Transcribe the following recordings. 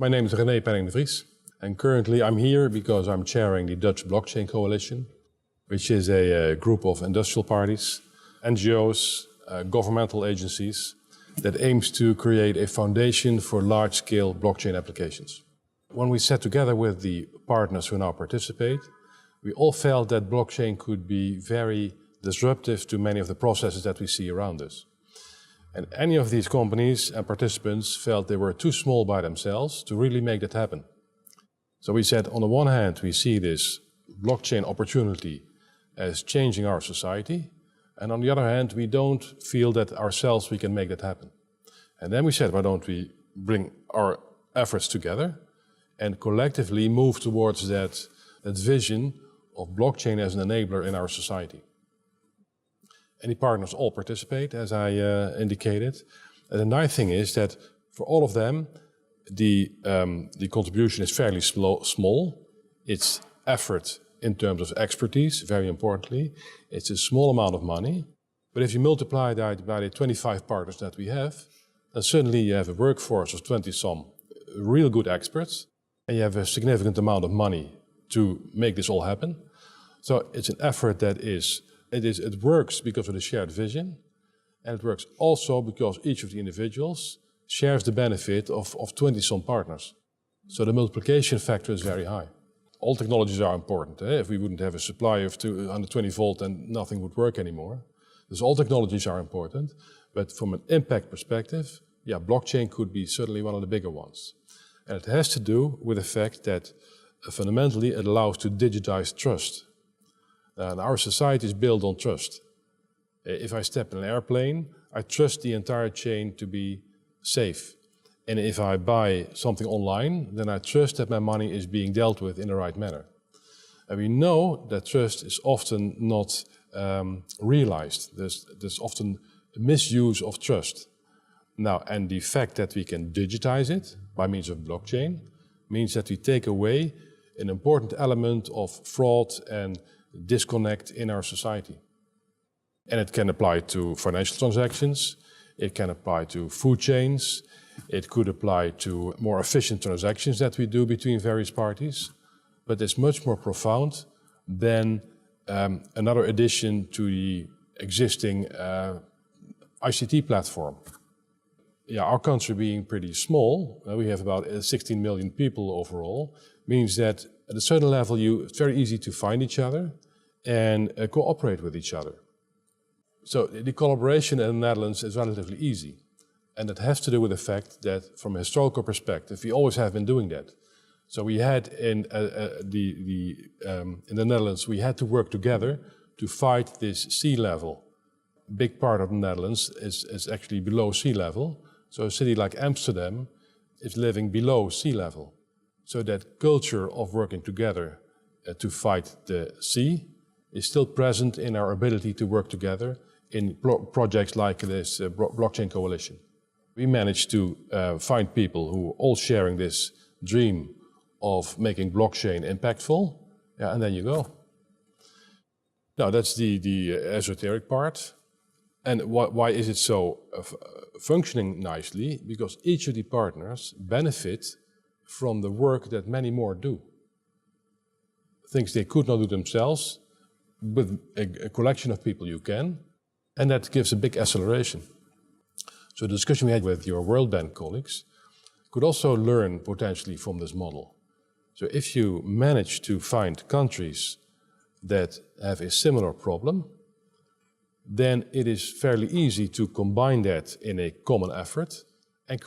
My name is Vries, and currently I'm here because I'm chairing the Dutch Blockchain Coalition, which is a group of industrial parties, NGOs, governmental agencies that aims to create a foundation for large-scale blockchain applications. When we sat together with the partners who now participate, we all felt that blockchain could be very disruptive to many of the processes that we see around us. And any of these companies and participants felt they were too small by themselves to really make that happen. So we said, on the one hand, we see this blockchain opportunity as changing our society, and on the other hand, we don't feel that ourselves we can make that happen. And then we said, why don't we bring our efforts together and collectively move towards that vision of blockchain as an enabler in our society. And the partners all participate, as I indicated. And the nice thing is that for all of them, the contribution is fairly small. It's effort in terms of expertise, very importantly. It's a small amount of money. But if you multiply that by the 25 partners that we have, then suddenly you have a workforce of 20-some real good experts, and you have a significant amount of money to make this all happen. So it's an effort that it works because of the shared vision, and it works also because each of the individuals shares the benefit of 20-some partners. So the multiplication factor is very high. All technologies are important. If we wouldn't have a supply of 220 volt, then nothing would work anymore. So all technologies are important, but from an impact perspective, yeah, blockchain could be certainly one of the bigger ones. And it has to do with the fact that fundamentally it allows to digitize trust. And our society is built on trust. If I step in an airplane, I trust the entire chain to be safe. And if I buy something online, then I trust that my money is being dealt with in the right manner. And we know that trust is often not realized. There's often misuse of trust. Now, and the fact that we can digitize it by means of blockchain means that we take away an important element of fraud and disconnect in our society. And it can apply to financial transactions, it can apply to food chains, it could apply to more efficient transactions that we do between various parties, but it's much more profound than another addition to the existing ICT platform. Yeah, our country being pretty small, we have about 16 million people overall, means that at a certain level it's very easy to find each other and cooperate with each other. So the collaboration in the Netherlands is relatively easy. And it has to do with the fact that from a historical perspective, we always have been doing that. So we had in the Netherlands, we had to work together to fight this sea level. A big part of the Netherlands is actually below sea level. So a city like Amsterdam is living below sea level. So that culture of working together to fight the sea is still present in our ability to work together in projects like this blockchain coalition. We managed to find people who are all sharing this dream of making blockchain impactful, yeah, and then you go. Now that's the esoteric part. And why is it so functioning nicely? Because each of the partners benefit from the work that many more do. Things they could not do themselves, with a collection of people you can, and that gives a big acceleration. So the discussion we had with your World Bank colleagues could also learn potentially from this model. So if you manage to find countries that have a similar problem, then it is fairly easy to combine that in a common effort and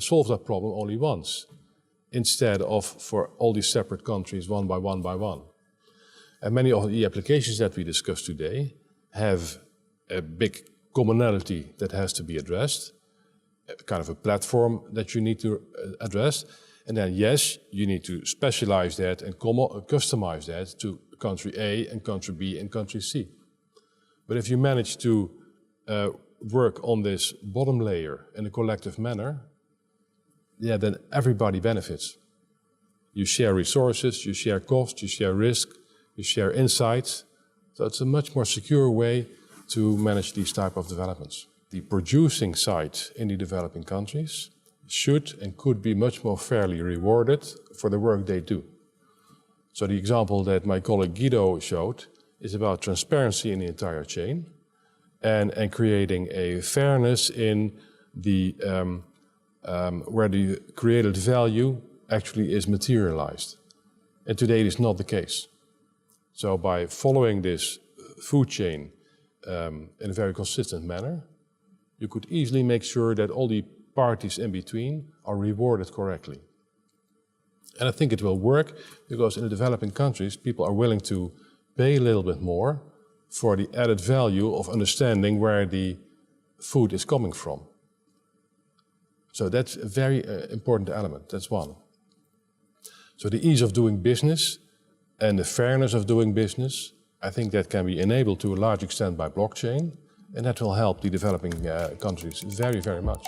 solve that problem only once, instead of for all these separate countries one by one by one. And many of the applications that we discussed today have a big commonality that has to be addressed, a kind of a platform that you need to address. And then, yes, you need to specialize that and customize that to country A and country B and country C. But if you manage to work on this bottom layer in a collective manner, yeah, then everybody benefits. You share resources, you share costs, you share risk, you share insights. So it's a much more secure way to manage these type of developments. The producing side in the developing countries should and could be much more fairly rewarded for the work they do. So the example that my colleague Guido showed is about transparency in the entire chain and creating a fairness in the where the created value actually is materialized. And today it is not the case. So by following this food chain in a very consistent manner, you could easily make sure that all the parties in between are rewarded correctly. And I think it will work because in the developing countries, people are willing to pay a little bit more for the added value of understanding where the food is coming from. So that's a very important element, that's one. So the ease of doing business and the fairness of doing business, I think that can be enabled to a large extent by blockchain, and that will help the developing countries very, very much.